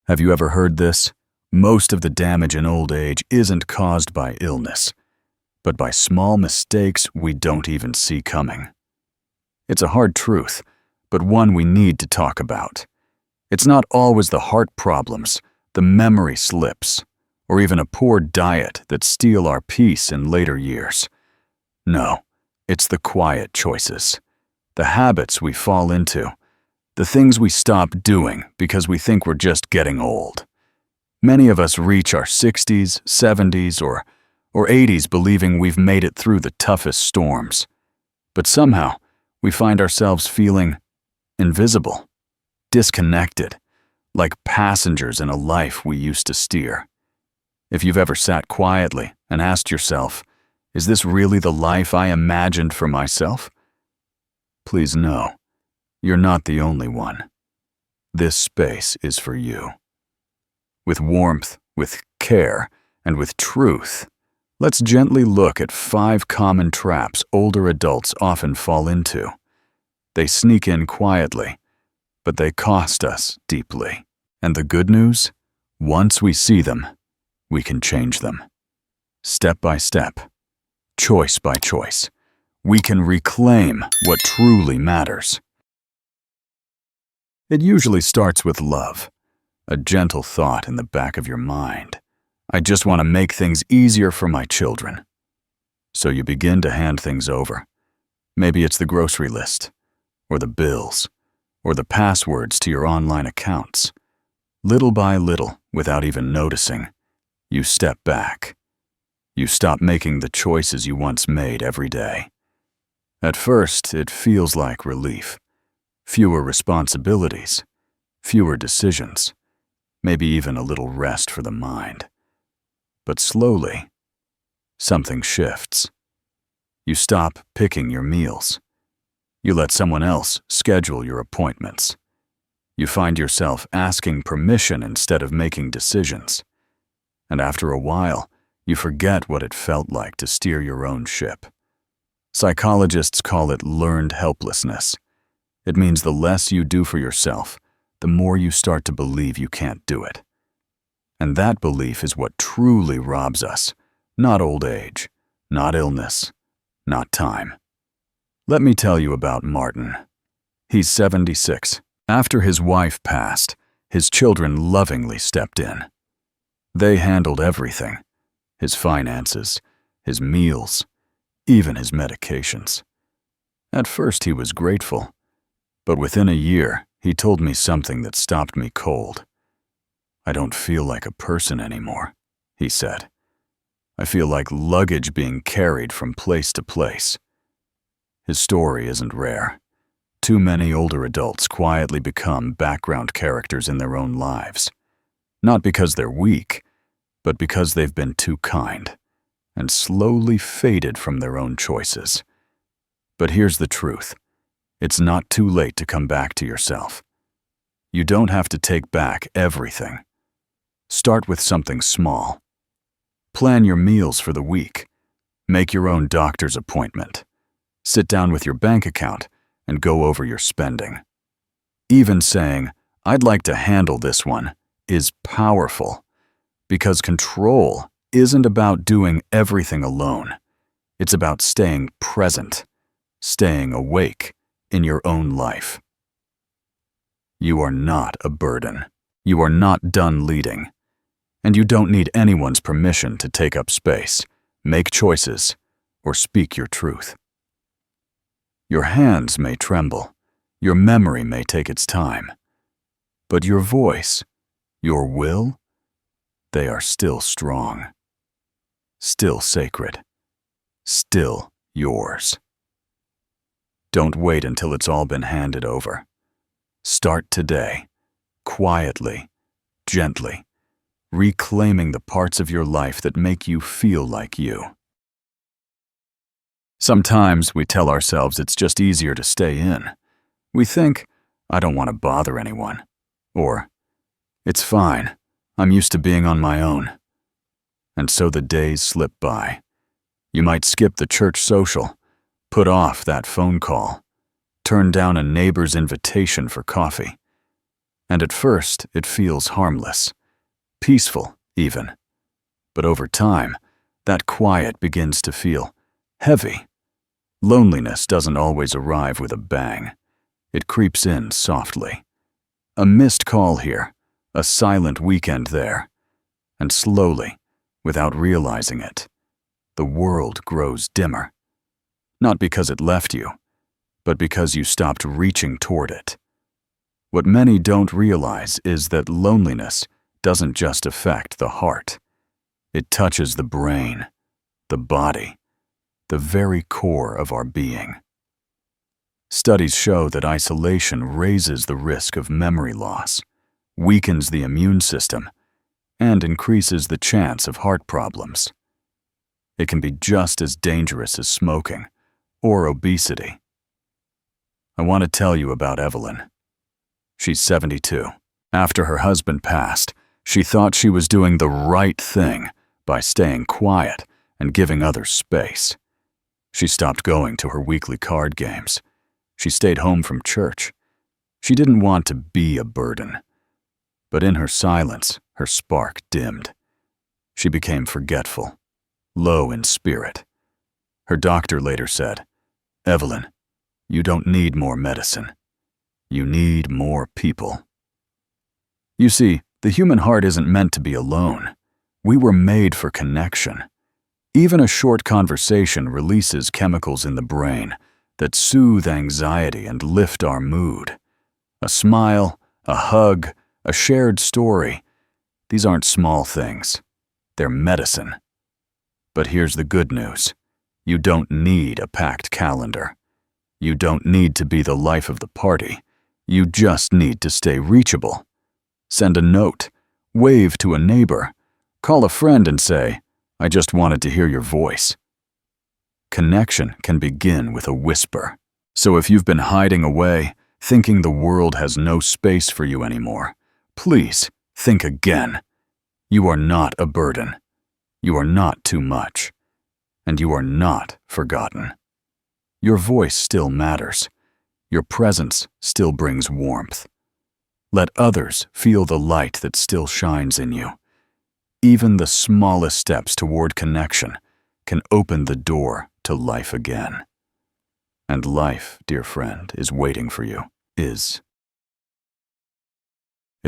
Have you ever heard this? Most of the damage in old age isn't caused by illness, but by small mistakes we don't even see coming. It's a hard truth, but one we need to talk about. It's not always the heart problems, the memory slips, or even a poor diet that steal our peace in later years. No, it's the quiet choices, the habits we fall into, the things we stop doing because we think we're just getting old. Many of us reach our 60s, 70s, or 80s believing we've made it through the toughest storms. But somehow, we find ourselves feeling invisible, disconnected, like passengers in a life we used to steer. If you've ever sat quietly and asked yourself, is this really the life I imagined for myself? Please know, you're not the only one. This space is for you. With warmth, with care, and with truth, let's gently look at 5 common traps older adults often fall into. They sneak in quietly, but they cost us deeply. And the good news? Once we see them, we can change them. Step by step, choice by choice, we can reclaim what truly matters. It usually starts with love, a gentle thought in the back of your mind. I just want to make things easier for my children. So you begin to hand things over. Maybe it's the grocery list, or the bills, or the passwords to your online accounts. Little by little, without even noticing, you step back. You stop making the choices you once made every day. At first, it feels like relief. Fewer responsibilities, fewer decisions, maybe even a little rest for the mind. But slowly, something shifts. You stop picking your meals. You let someone else schedule your appointments. You find yourself asking permission instead of making decisions. And after a while, you forget what it felt like to steer your own ship. Psychologists call it learned helplessness. It means the less you do for yourself, the more you start to believe you can't do it. And that belief is what truly robs us, not old age, not illness, not time. Let me tell you about Martin. He's 76. After his wife passed, his children lovingly stepped in. They handled everything: his finances, his meals, even his medications. At first he was grateful, but within a year he told me something that stopped me cold. I don't feel like a person anymore, he said. I feel like luggage being carried from place to place. His story isn't rare. Too many older adults quietly become background characters in their own lives. Not because they're weak, but because they've been too kind and slowly faded from their own choices. But here's the truth. It's not too late to come back to yourself. You don't have to take back everything. Start with something small. Plan your meals for the week. Make your own doctor's appointment. Sit down with your bank account and go over your spending. Even saying, "I'd like to handle this one," is powerful, because control isn't about doing everything alone. It's about staying present, staying awake in your own life. You are not a burden. You are not done leading. And you don't need anyone's permission to take up space, make choices, or speak your truth. Your hands may tremble, your memory may take its time, but your voice, your will, they are still strong, still sacred, still yours. Don't wait until it's all been handed over. Start today, quietly, gently, reclaiming the parts of your life that make you feel like you. Sometimes we tell ourselves it's just easier to stay in. We think, I don't want to bother anyone. Or, it's fine, I'm used to being on my own. And so the days slip by. You might skip the church social, put off that phone call, turn down a neighbor's invitation for coffee. And at first, it feels harmless, peaceful even. But over time, that quiet begins to feel heavy. Loneliness doesn't always arrive with a bang. It creeps in softly. A missed call here, a silent weekend there. And slowly, without realizing it, the world grows dimmer. Not because it left you, but because you stopped reaching toward it. What many don't realize is that loneliness doesn't just affect the heart. It touches the brain, the body, the very core of our being. Studies show that isolation raises the risk of memory loss, weakens the immune system, and increases the chance of heart problems. It can be just as dangerous as smoking or obesity. I want to tell you about Evelyn. She's 72. After her husband passed, she thought she was doing the right thing by staying quiet and giving others space. She stopped going to her weekly card games. She stayed home from church. She didn't want to be a burden. But in her silence, her spark dimmed. She became forgetful, low in spirit. Her doctor later said, "Evelyn, you don't need more medicine. You need more people." You see, the human heart isn't meant to be alone. We were made for connection. Even a short conversation releases chemicals in the brain that soothe anxiety and lift our mood. A smile, a hug, a shared story. These aren't small things. They're medicine. But here's the good news. You don't need a packed calendar. You don't need to be the life of the party. You just need to stay reachable. Send a note, wave to a neighbor, call a friend and say, "I just wanted to hear your voice." Connection can begin with a whisper. So if you've been hiding away, thinking the world has no space for you anymore, please think again. You are not a burden. You are not too much. And you are not forgotten. Your voice still matters. Your presence still brings warmth. Let others feel the light that still shines in you. Even the smallest steps toward connection can open the door to life again. And life, dear friend, is waiting for you. It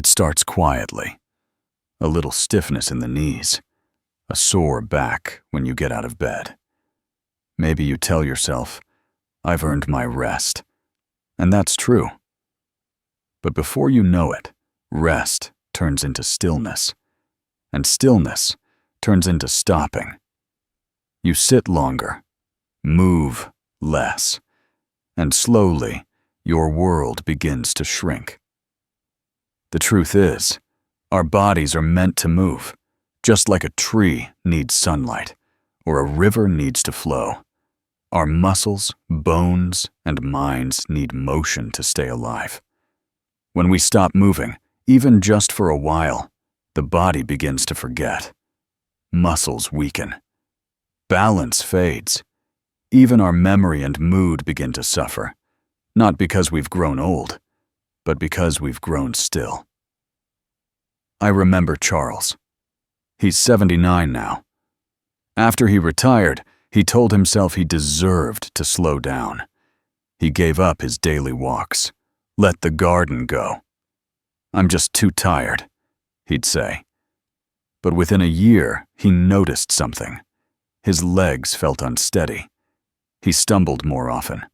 starts quietly. A little stiffness in the knees. A sore back when you get out of bed. Maybe you tell yourself, "I've earned my rest." And that's true. But before you know it, rest turns into stillness. And stillness turns into stopping. You sit longer, move less, and slowly your world begins to shrink. The truth is, our bodies are meant to move, just like a tree needs sunlight, or a river needs to flow. Our muscles, bones, and minds need motion to stay alive. When we stop moving, even just for a while, the body begins to forget. Muscles weaken. Balance fades. Even our memory and mood begin to suffer, not because we've grown old, but because we've grown still. I remember Charles. He's 79 now. After he retired, he told himself he deserved to slow down. He gave up his daily walks, let the garden go. "I'm just too tired," he'd say. But within a year, he noticed something. His legs felt unsteady. He stumbled more often.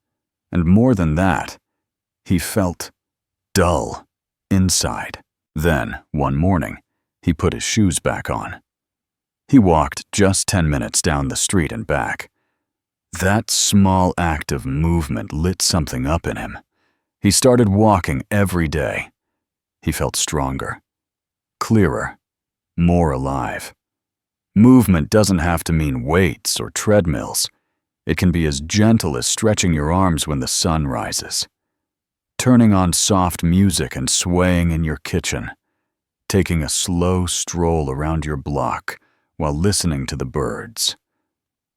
And more than that, he felt dull inside. Then, one morning, he put his shoes back on. He walked just 10 minutes down the street and back. That small act of movement lit something up in him. He started walking every day. He felt stronger, clearer, more alive. Movement doesn't have to mean weights or treadmills. It can be as gentle as stretching your arms when the sun rises, turning on soft music and swaying in your kitchen, taking a slow stroll around your block while listening to the birds.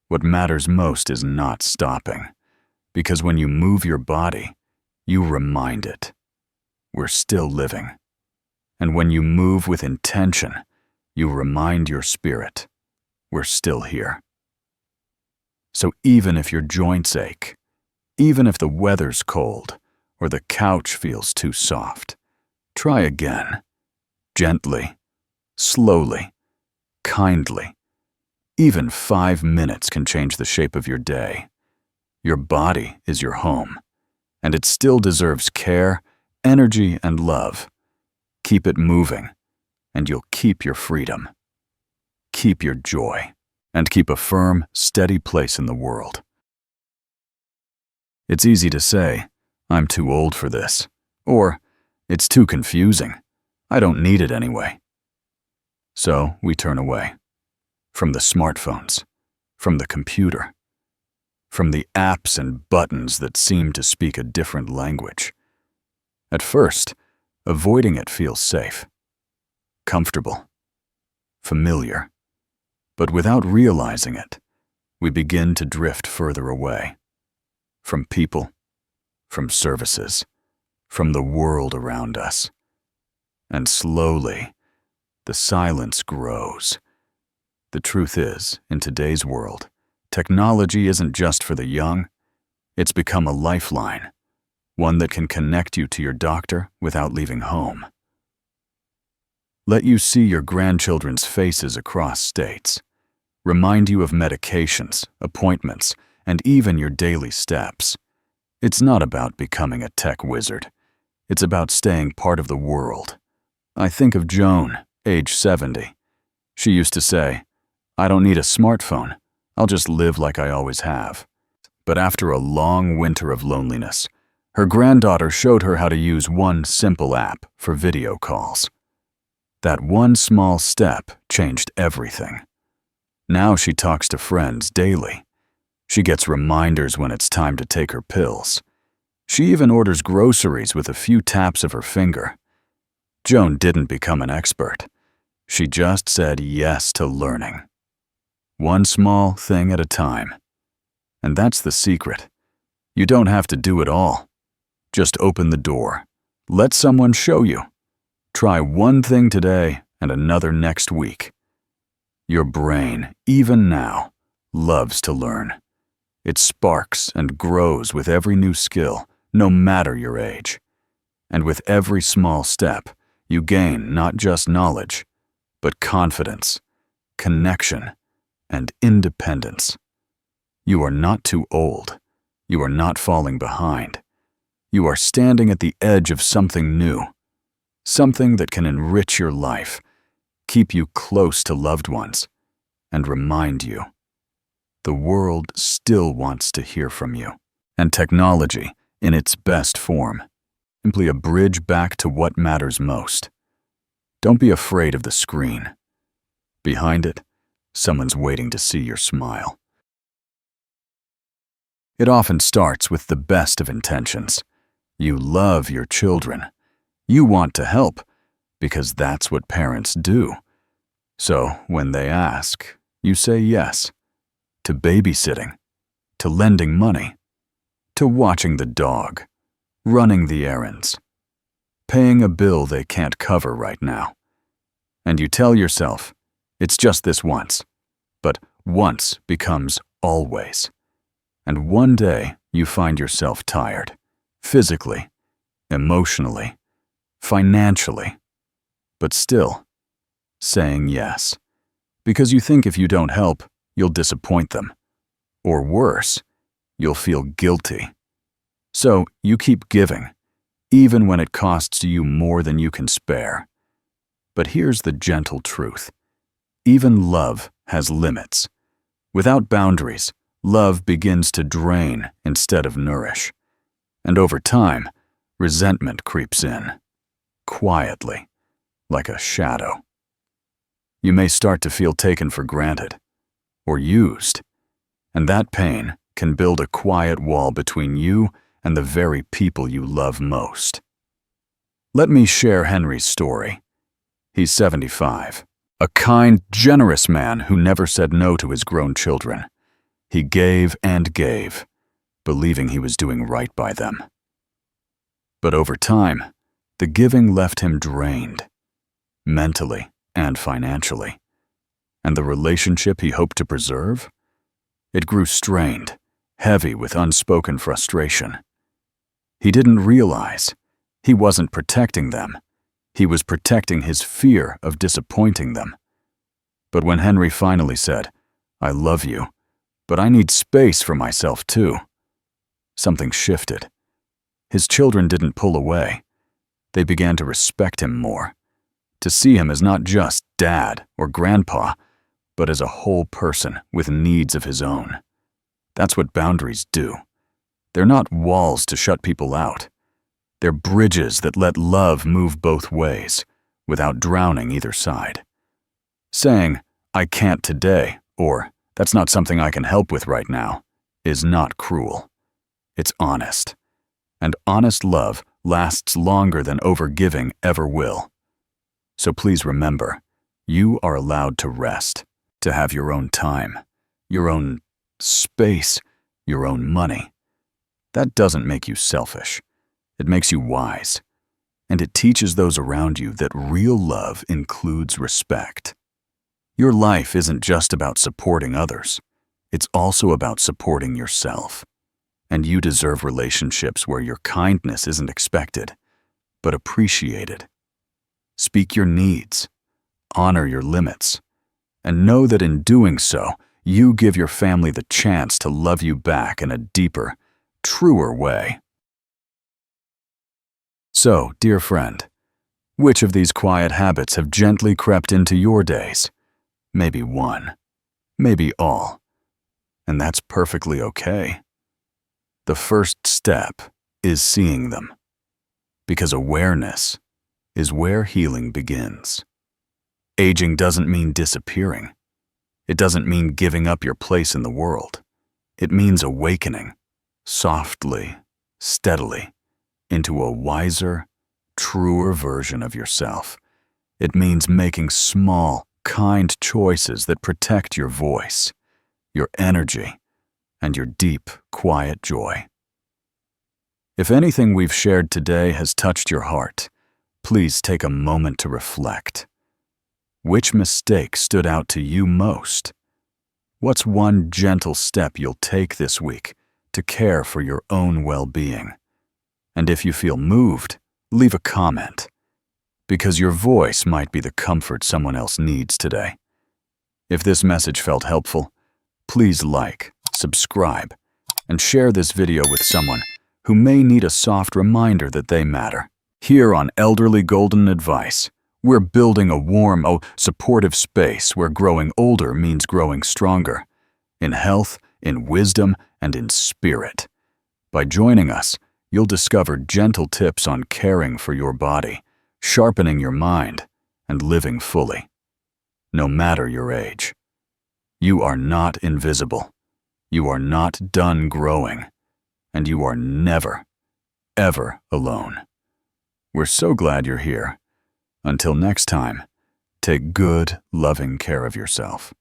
What matters most is not stopping, because when you move your body, you remind it, we're still living. And when you move with intention, you remind your spirit, we're still here. So even if your joints ache, even if the weather's cold or the couch feels too soft, try again, gently, slowly, kindly. Even 5 minutes can change the shape of your day. Your body is your home, and it still deserves care, energy, and love. Keep it moving, and you'll keep your freedom. Keep your joy, and keep a firm, steady place in the world. It's easy to say, I'm too old for this, or it's too confusing. I don't need it anyway. So we turn away. From the smartphones, from the computer, from the apps and buttons that seem to speak a different language. At first, avoiding it feels safe, comfortable, familiar. But without realizing it, we begin to drift further away. From people, from services, from the world around us. And slowly, the silence grows. The truth is, in today's world, technology isn't just for the young. It's become a lifeline, one that can connect you to your doctor without leaving home. Let you see your grandchildren's faces across states, remind you of medications, appointments, and even your daily steps. It's not about becoming a tech wizard. It's about staying part of the world. I think of Joan, age 70. She used to say, I don't need a smartphone. I'll just live like I always have. But after a long winter of loneliness, her granddaughter showed her how to use one simple app for video calls. That one small step changed everything. Now she talks to friends daily. She gets reminders when it's time to take her pills. She even orders groceries with a few taps of her finger. Joan didn't become an expert. She just said yes to learning. One small thing at a time. And that's the secret. You don't have to do it all. Just open the door. Let someone show you. Try one thing today and another next week. Your brain, even now, loves to learn. It sparks and grows with every new skill, no matter your age. And with every small step, you gain not just knowledge, but confidence, connection, and independence. You are not too old. You are not falling behind. You are standing at the edge of something new, something that can enrich your life, keep you close to loved ones, and remind you the world still wants to hear from you. And technology, in its best form, simply a bridge back to what matters most. Don't be afraid of the screen. Behind it, someone's waiting to see your smile. It often starts with the best of intentions. You love your children. You want to help, because that's what parents do. So when they ask, you say yes. To babysitting, to lending money, to watching the dog, running the errands, paying a bill they can't cover right now. And you tell yourself, it's just this once. But once becomes always. And one day you find yourself tired, physically, emotionally, financially, but still saying yes. Because you think if you don't help, you'll disappoint them. Or worse, you'll feel guilty. So you keep giving, even when it costs you more than you can spare. But here's the gentle truth. Even love has limits. Without boundaries, love begins to drain instead of nourish. And over time, resentment creeps in, quietly, like a shadow. You may start to feel taken for granted, or used, and that pain can build a quiet wall between you and the very people you love most. Let me share Henry's story. He's 75, a kind, generous man who never said no to his grown children. He gave and gave, believing he was doing right by them. But over time, the giving left him drained. mentally and financially. And the relationship he hoped to preserve? It grew strained, heavy with unspoken frustration. He didn't realize he wasn't protecting them. He was protecting his fear of disappointing them. But when Henry finally said, "I love you, but I need space for myself too," something shifted. His children didn't pull away. They began to respect him more, to see him as not just dad or grandpa, but as a whole person with needs of his own. That's what boundaries do. They're not walls to shut people out. They're bridges that let love move both ways, without drowning either side. Saying, "I can't today," or "that's not something I can help with right now," is not cruel. It's honest. And honest love lasts longer than overgiving ever will. So please remember, you are allowed to rest, to have your own time, your own space, your own money. That doesn't make you selfish. It makes you wise. And it teaches those around you that real love includes respect. Your life isn't just about supporting others. It's also about supporting yourself. And you deserve relationships where your kindness isn't expected, but appreciated. Speak your needs, honor your limits, and know that in doing so, you give your family the chance to love you back in a deeper, truer way. So, dear friend, which of these quiet habits have gently crept into your days? Maybe one, maybe all. And that's perfectly okay. The first step is seeing them, because awareness is where healing begins. Aging doesn't mean disappearing. It doesn't mean giving up your place in the world. It means awakening, softly, steadily, into a wiser, truer version of yourself. It means making small, kind choices that protect your voice, your energy, and your deep, quiet joy. If anything we've shared today has touched your heart, please take a moment to reflect. Which mistake stood out to you most? What's one gentle step you'll take this week to care for your own well-being? And if you feel moved, leave a comment, because your voice might be the comfort someone else needs today. If this message felt helpful, please like, subscribe, and share this video with someone who may need a soft reminder that they matter. Here on Elderly Golden Advice, we're building a warm, supportive space where growing older means growing stronger, in health, in wisdom, and in spirit. By joining us, you'll discover gentle tips on caring for your body, sharpening your mind, and living fully. No matter your age. You are not invisible. You are not done growing. And you are never, ever alone. We're so glad you're here. Until next time, take good, loving care of yourself.